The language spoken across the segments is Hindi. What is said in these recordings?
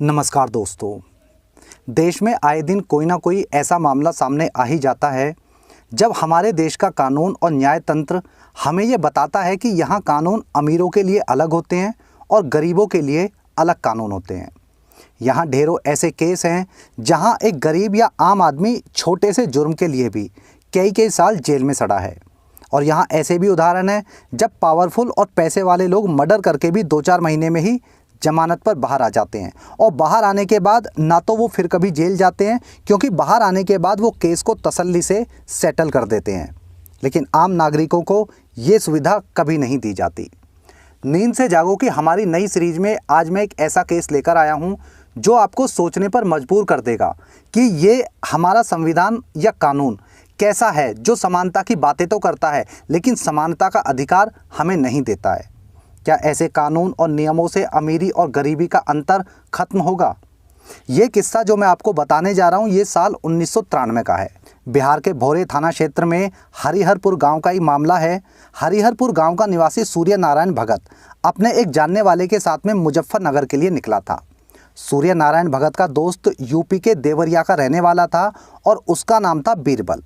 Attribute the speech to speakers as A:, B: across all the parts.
A: नमस्कार दोस्तों। देश में आए दिन कोई ना कोई ऐसा मामला सामने आ ही जाता है जब हमारे देश का कानून और न्याय तंत्र हमें ये बताता है कि यहाँ कानून अमीरों के लिए अलग होते हैं और गरीबों के लिए अलग कानून होते हैं। यहाँ ढेरों ऐसे केस हैं जहाँ एक गरीब या आम आदमी छोटे से जुर्म के लिए भी कई कई साल जेल में सड़ा है। और यहाँ ऐसे भी उदाहरण हैं जब पावरफुल और पैसे वाले लोग मर्डर करके भी 2-4 महीने में ही जमानत पर बाहर आ जाते हैं। और बाहर आने के बाद ना तो वो फिर कभी जेल जाते हैं, क्योंकि बाहर आने के बाद वो केस को तसल्ली से सेटल कर देते हैं। लेकिन आम नागरिकों को ये सुविधा कभी नहीं दी जाती। नींद से जागो की हमारी नई सीरीज में आज मैं एक ऐसा केस लेकर आया हूँ जो आपको सोचने पर मजबूर कर देगा कि ये हमारा संविधान या कानून कैसा है जो समानता की बातें तो करता है लेकिन समानता का अधिकार हमें नहीं देता है। क्या ऐसे कानून और नियमों से अमीरी और गरीबी का अंतर खत्म होगा? ये किस्सा जो मैं आपको बताने जा रहा हूँ ये साल 1993 का है। बिहार के भोरे थाना क्षेत्र में हरिहरपुर गांव का ही मामला है। हरिहरपुर गांव का निवासी सूर्य नारायण भगत अपने एक जानने वाले के साथ में मुजफ्फरनगर के लिए निकला था। सूर्य नारायण भगत का दोस्त यूपी के देवरिया का रहने वाला था और उसका नाम था बीरबल।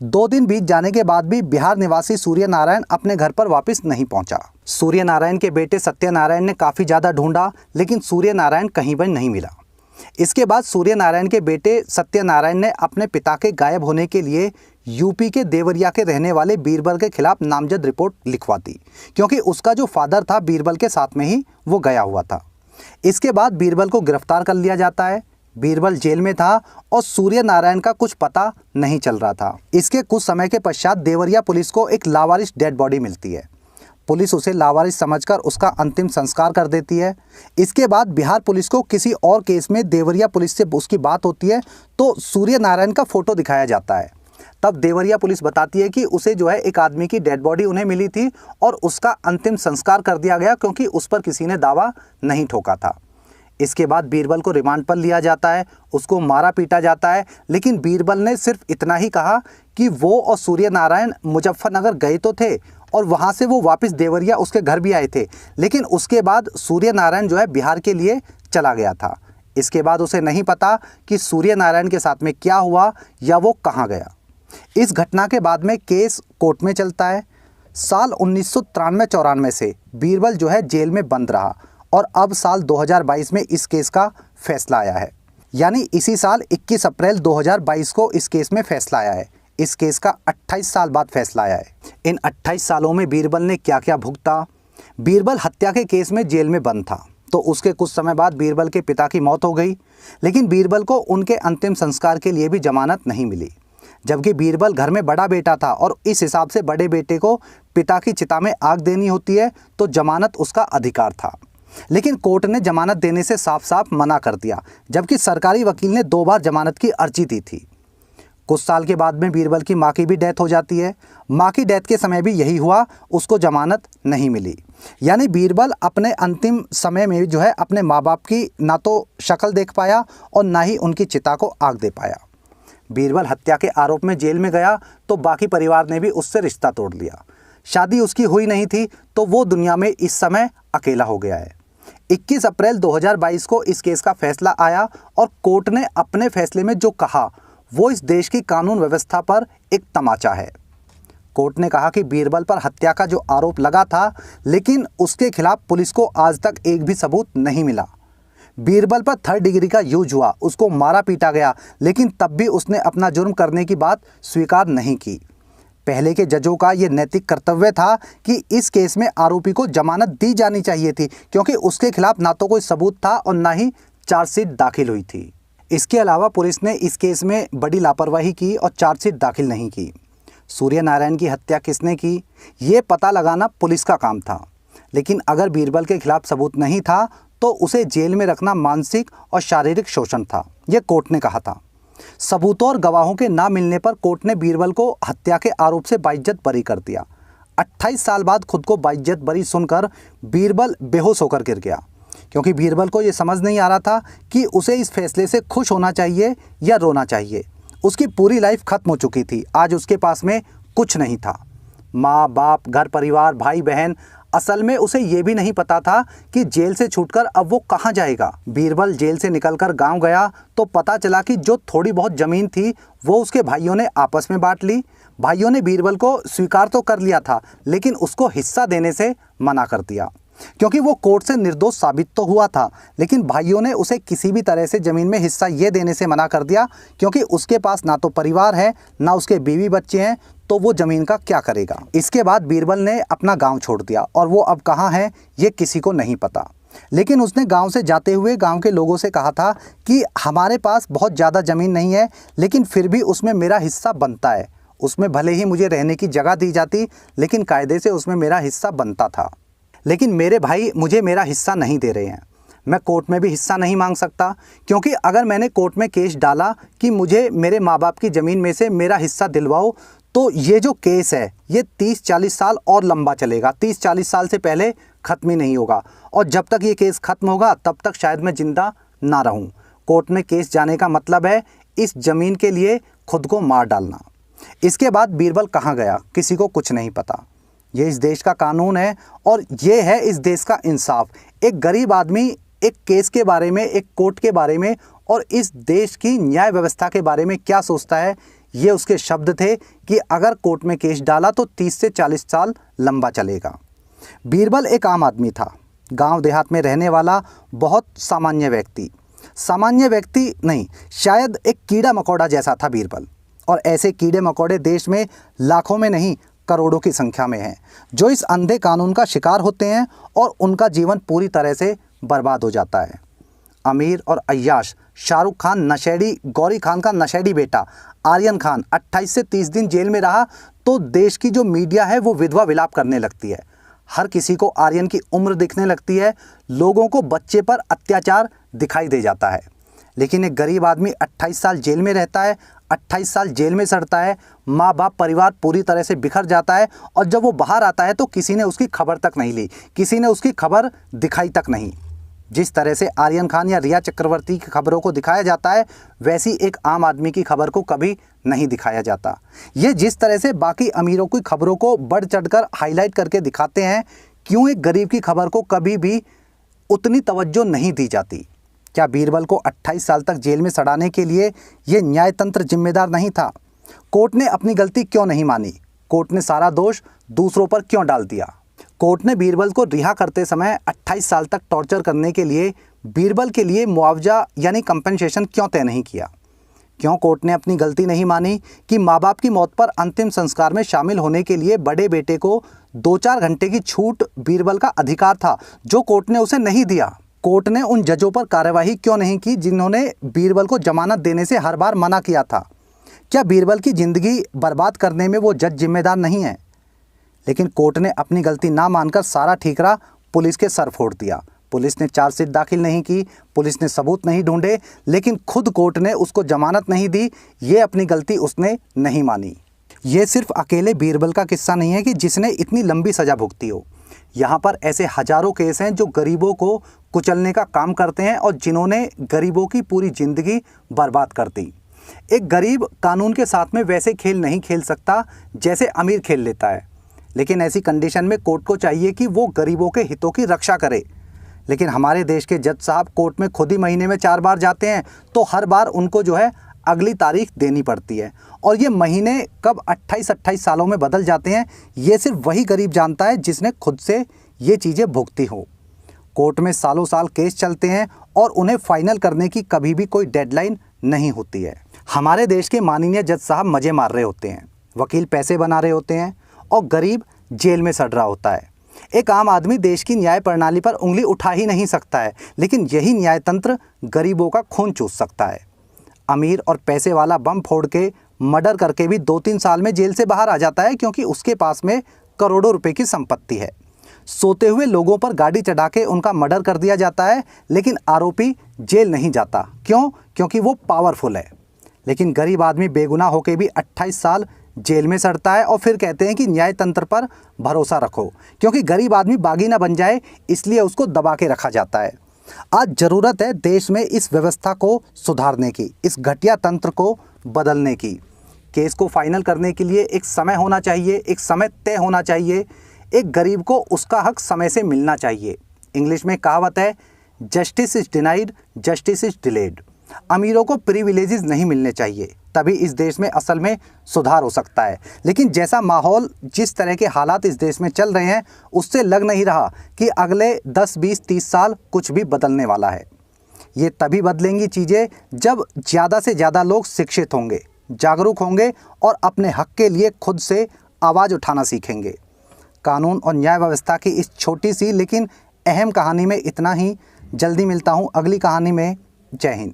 A: 2 दिन बीत जाने के बाद भी बिहार निवासी सूर्य नारायण अपने घर पर वापस नहीं पहुंचा। सूर्य नारायण के बेटे सत्यनारायण ने काफ़ी ज़्यादा ढूंढा लेकिन सूर्य नारायण कहीं पर नहीं मिला। इसके बाद सूर्य नारायण के बेटे सत्यनारायण ने अपने पिता के गायब होने के लिए यूपी के देवरिया के रहने वाले बीरबल के खिलाफ नामजद रिपोर्ट लिखवा दी, क्योंकि उसका जो फादर था बीरबल के साथ में ही वो गया हुआ था। इसके बाद बीरबल को गिरफ्तार कर लिया जाता है। बीरबल जेल में था और सूर्य नारायण का कुछ पता नहीं चल रहा था। इसके कुछ समय के पश्चात देवरिया पुलिस को एक लावारिस डेड बॉडी मिलती है। पुलिस उसे लावारिस समझकर उसका अंतिम संस्कार कर देती है। इसके बाद बिहार पुलिस को किसी और केस में देवरिया पुलिस से उसकी बात होती है तो सूर्य नारायण का फोटो दिखाया जाता है। तब देवरिया पुलिस बताती है कि उसे जो है एक आदमी की डेड बॉडी उन्हें मिली थी और उसका अंतिम संस्कार कर दिया गया, क्योंकि उस पर किसी ने दावा नहीं ठोका था। इसके बाद बीरबल को रिमांड पर लिया जाता है, उसको मारा पीटा जाता है, लेकिन बीरबल ने सिर्फ इतना ही कहा कि वो और सूर्य नारायण मुजफ्फरनगर गए तो थे और वहाँ से वो वापस देवरिया उसके घर भी आए थे, लेकिन उसके बाद सूर्य नारायण जो है बिहार के लिए चला गया था। इसके बाद उसे नहीं पता कि सूर्य नारायण के साथ में क्या हुआ या वो कहाँ गया। इस घटना के बाद में केस कोर्ट में चलता है। साल 1993-94 से बीरबल जो है जेल में बंद रहा और अब साल 2022 में इस केस का फैसला आया है। यानी इसी साल 21 अप्रैल 2022 को इस केस में फैसला आया है। इस केस का 28 साल बाद फैसला आया है। इन 28 सालों में बीरबल ने क्या क्या भुगता? बीरबल हत्या के केस में जेल में बंद था, तो उसके कुछ समय बाद बीरबल के पिता की मौत हो गई, लेकिन बीरबल को उनके अंतिम संस्कार के लिए भी जमानत नहीं मिली। जबकि बीरबल घर में बड़ा बेटा था और इस हिसाब से बड़े बेटे को पिता की चिता में आग देनी होती है, तो जमानत उसका अधिकार था। लेकिन कोर्ट ने जमानत देने से साफ साफ मना कर दिया, जबकि सरकारी वकील ने 2 बार जमानत की अर्जी दी थी। कुछ साल के बाद में बीरबल की माँ की भी डेथ हो जाती है। माँ की डेथ के समय भी यही हुआ, उसको जमानत नहीं मिली। यानी बीरबल अपने अंतिम समय में जो है अपने माँ बाप की ना तो शक्ल देख पाया और ना ही उनकी चिता को आग दे पाया। बीरबल हत्या के आरोप में जेल में गया तो बाकी परिवार ने भी उससे रिश्ता तोड़ लिया। शादी उसकी हुई नहीं थी तो वो दुनिया में इस समय अकेला हो गया है। 21 अप्रैल 2022 को इस केस का फैसला आया और कोर्ट ने अपने फैसले में जो कहा वो इस देश की कानून व्यवस्था पर एक तमाचा है। कोर्ट ने कहा कि बीरबल पर हत्या का जो आरोप लगा था, लेकिन उसके खिलाफ पुलिस को आज तक एक भी सबूत नहीं मिला। बीरबल पर 3rd डिग्री का यूज हुआ, उसको मारा पीटा गया, लेकिन तब भी उसने अपना जुर्म करने की बात स्वीकार नहीं की। पहले के जजों का ये नैतिक कर्तव्य था कि इस केस में आरोपी को जमानत दी जानी चाहिए थी, क्योंकि उसके खिलाफ ना तो कोई सबूत था और ना ही चार्जशीट दाखिल हुई थी। इसके अलावा पुलिस ने इस केस में बड़ी लापरवाही की और चार्जशीट दाखिल नहीं की। सूर्य नारायण की हत्या किसने की ये पता लगाना पुलिस का काम था, लेकिन अगर बीरबल के खिलाफ सबूत नहीं था तो उसे जेल में रखना मानसिक और शारीरिक शोषण था, ये कोर्ट ने कहा था। सबूतों और गवाहों के ना मिलने पर कोर्ट ने बीरबल को हत्या के आरोप से बाइज्जत बरी कर दिया। 28 साल बाद खुद को बाइज्जत बरी सुनकर बीरबल बेहोश होकर गिर गया, क्योंकि बीरबल को ये समझ नहीं आ रहा था कि उसे इस फैसले से खुश होना चाहिए या रोना चाहिए। उसकी पूरी लाइफ खत्म हो चुकी थी, आज उसके पास में कुछ नहीं था। माँ बाप, घर परिवार, भाई बहन, असल में उसे ये भी नहीं पता था कि जेल से छूटकर अब वो कहाँ जाएगा। बीरबल जेल से निकलकर गांव गया तो पता चला कि जो थोड़ी बहुत ज़मीन थी वो उसके भाइयों ने आपस में बांट ली। भाइयों ने बीरबल को स्वीकार तो कर लिया था, लेकिन उसको हिस्सा देने से मना कर दिया, क्योंकि वो कोर्ट से निर्दोष साबित तो हुआ था। लेकिन भाइयों ने उसे किसी भी तरह से ज़मीन में हिस्सा ये देने से मना कर दिया, क्योंकि उसके पास ना तो परिवार है, ना उसके बीवी बच्चे हैं, तो वो ज़मीन का क्या करेगा। इसके बाद बीरबल ने अपना गांव छोड़ दिया और वो अब कहाँ है ये किसी को नहीं पता। लेकिन उसने गांव से जाते हुए गांव के लोगों से कहा था कि हमारे पास बहुत ज़्यादा ज़मीन नहीं है, लेकिन फिर भी उसमें मेरा हिस्सा बनता है। उसमें भले ही मुझे रहने की जगह दी जाती, लेकिन कायदे से उसमें मेरा हिस्सा बनता था। लेकिन मेरे भाई मुझे मेरा हिस्सा नहीं दे रहे हैं। मैं कोर्ट में भी हिस्सा नहीं मांग सकता, क्योंकि अगर मैंने कोर्ट में केस डाला कि मुझे मेरे माँ बाप की ज़मीन में से मेरा हिस्सा दिलवाओ, तो ये जो केस है ये 30-40 साल और लंबा चलेगा। 30-40 साल से पहले ख़त्म ही नहीं होगा, और जब तक ये केस ख़त्म होगा तब तक शायद मैं ज़िंदा ना रहूं। कोर्ट में केस जाने का मतलब है इस ज़मीन के लिए खुद को मार डालना। इसके बाद बीरबल कहाँ गया किसी को कुछ नहीं पता। ये इस देश का कानून है और ये है इस देश का इंसाफ। एक गरीब आदमी एक केस के बारे में, एक कोर्ट के बारे में और इस देश की न्याय व्यवस्था के बारे में क्या सोचता है, ये उसके शब्द थे कि अगर कोर्ट में केस डाला तो 30 से 40 साल लंबा चलेगा। बीरबल एक आम आदमी था, गांव देहात में रहने वाला बहुत सामान्य व्यक्ति नहीं, शायद एक कीड़ा मकोड़ा जैसा था बीरबल। और ऐसे कीड़े मकोड़े देश में लाखों में नहीं करोड़ों की संख्या में हैं, जो इस अंधे कानून का शिकार होते हैं और उनका जीवन पूरी तरह से बर्बाद हो जाता है। अमीर और अय्याश शाहरुख खान नशेड़ी गौरी खान का नशेड़ी बेटा आर्यन खान 28 से 30 दिन जेल में रहा तो देश की जो मीडिया है वो विधवा विलाप करने लगती है। हर किसी को आर्यन की उम्र दिखने लगती है, लोगों को बच्चे पर अत्याचार दिखाई दे जाता है। लेकिन एक गरीब आदमी 28 साल जेल में रहता है, 28 साल जेल में सड़ता है, माँ बाप परिवार पूरी तरह से बिखर जाता है, और जब वो बाहर आता है तो किसी ने उसकी खबर तक नहीं ली, किसी ने उसकी खबर दिखाई तक नहीं। जिस तरह से आर्यन खान या रिया चक्रवर्ती की खबरों को दिखाया जाता है, वैसी एक आम आदमी की खबर को कभी नहीं दिखाया जाता। ये जिस तरह से बाकी अमीरों की खबरों को बढ़ चढ़कर हाईलाइट करके दिखाते हैं, क्यों एक गरीब की खबर को कभी भी उतनी तवज्जो नहीं दी जाती। क्या बीरबल को 28 साल तक जेल में सड़ाने के लिए ये न्यायतंत्र जिम्मेदार नहीं था? कोर्ट ने अपनी गलती क्यों नहीं मानी? कोर्ट ने सारा दोष दूसरों पर क्यों डाल दिया? कोर्ट ने बीरबल को रिहा करते समय 28 साल तक टॉर्चर करने के लिए बीरबल के लिए मुआवजा यानी कंपनसेशन क्यों तय नहीं किया? क्यों कोर्ट ने अपनी गलती नहीं मानी कि माँ बाप की मौत पर अंतिम संस्कार में शामिल होने के लिए बड़े बेटे को 2-4 घंटे की छूट बीरबल का अधिकार था, जो कोर्ट ने उसे नहीं दिया? कोर्ट ने उन जजों पर कार्यवाही क्यों नहीं की जिन्होंने बीरबल को जमानत देने से हर बार मना किया था? क्या बीरबल की ज़िंदगी बर्बाद करने में वो जज जिम्मेदार नहीं है? लेकिन कोर्ट ने अपनी गलती ना मानकर सारा ठीकरा पुलिस के सर फोड़ दिया। पुलिस ने चार्जशीट दाखिल नहीं की, पुलिस ने सबूत नहीं ढूंढे, लेकिन खुद कोर्ट ने उसको जमानत नहीं दी। ये अपनी गलती उसने नहीं मानी। ये सिर्फ अकेले बीरबल का किस्सा नहीं है कि जिसने इतनी लंबी सज़ा भुगती हो। यहाँ पर ऐसे हजारों केस हैं जो गरीबों को कुचलने का काम करते हैं और जिन्होंने गरीबों की पूरी ज़िंदगी बर्बाद कर दी। एक गरीब कानून के साथ में वैसे खेल नहीं खेल सकता जैसे अमीर खेल लेता है, लेकिन ऐसी कंडीशन में कोर्ट को चाहिए कि वो गरीबों के हितों की रक्षा करे। लेकिन हमारे देश के जज साहब कोर्ट में खुद ही महीने में 4 बार जाते हैं, तो हर बार उनको जो है अगली तारीख देनी पड़ती है, और ये महीने कब 28-28 सालों में बदल जाते हैं ये सिर्फ वही गरीब जानता है जिसने खुद से ये चीज़ें भुगती हो। कोर्ट में सालों साल केस चलते हैं और उन्हें फाइनल करने की कभी भी कोई डेडलाइन नहीं होती है। हमारे देश के माननीय जज साहब मज़े मार रहे होते हैं, वकील पैसे बना रहे होते हैं और गरीब जेल में सड़ रहा होता है। एक आम आदमी देश की न्याय प्रणाली पर उंगली उठा ही नहीं सकता है, लेकिन यही न्यायतंत्र गरीबों का खून चूस सकता है। अमीर और पैसे वाला बम फोड़ के मर्डर करके भी 2-3 साल में जेल से बाहर आ जाता है, क्योंकि उसके पास में करोड़ों रुपए की संपत्ति है। सोते हुए लोगों पर गाड़ी चढ़ा के उनका मर्डर कर दिया जाता है, लेकिन आरोपी जेल नहीं जाता। क्यों? क्योंकि वो पावरफुल है। लेकिन गरीब आदमी बेगुनाह होकर भी 28 साल जेल में सड़ता है और फिर कहते हैं कि न्यायतंत्र पर भरोसा रखो, क्योंकि गरीब आदमी बागी ना बन जाए इसलिए उसको दबा के रखा जाता है। आज ज़रूरत है देश में इस व्यवस्था को सुधारने की, इस घटिया तंत्र को बदलने की। केस को फाइनल करने के लिए एक समय होना चाहिए, एक समय तय होना चाहिए। एक गरीब को उसका हक समय से मिलना चाहिए। इंग्लिश में कहावत है, justice is denied, justice is delayed. अमीरों को प्रिविलेजेस नहीं मिलने चाहिए, तभी इस देश में असल में सुधार हो सकता है। लेकिन जैसा माहौल, जिस तरह के हालात इस देश में चल रहे हैं, उससे लग नहीं रहा कि अगले 10, 20, 30 साल कुछ भी बदलने वाला है। ये तभी बदलेंगी चीज़ें जब ज़्यादा से ज़्यादा लोग शिक्षित होंगे, जागरूक होंगे और अपने हक के लिए खुद से आवाज़ उठाना सीखेंगे। कानून और न्याय व्यवस्था की इस छोटी सी लेकिन अहम कहानी में इतना ही। जल्दी मिलता हूँ अगली कहानी में। जय हिंद।